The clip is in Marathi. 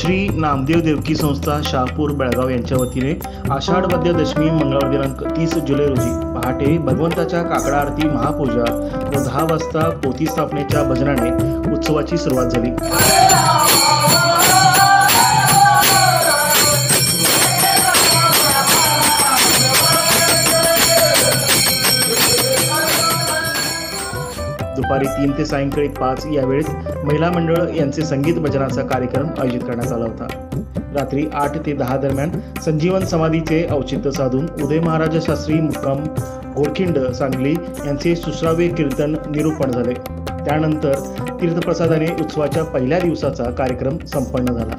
श्री नामदेव देवकी संस्था शहापूर बेळगाव यांच्या वतीने आषाढ वद्य दशमी मंगळवार दिनांक 30 जुलै रोजी पहाटे भगवंताच्या काकडा आरती महापूजा व 10 वाजता पोथी स्थापनेच्या भजनाने उत्सवाची सुरुवात झाली। दुपारी 3 ते सायंकाळी 5 या वेळेत महिला मंडळ यांचे संगीत भजनाचा कार्यक्रम आयोजित करण्यात आला होता। रात्री 8 ते 10 दरम्यान संजीवन समाधीचे औचित्य साधून उदय महाराज शास्त्री मुक्काम घोडखिंड सांगली यांचे सुश्राव्य कीर्तन निरूपण झाले। त्यानंतर तीर्थप्रसादाने उत्सवाच्या पहिल्या दिवसाचा कार्यक्रम संपन्न झाला।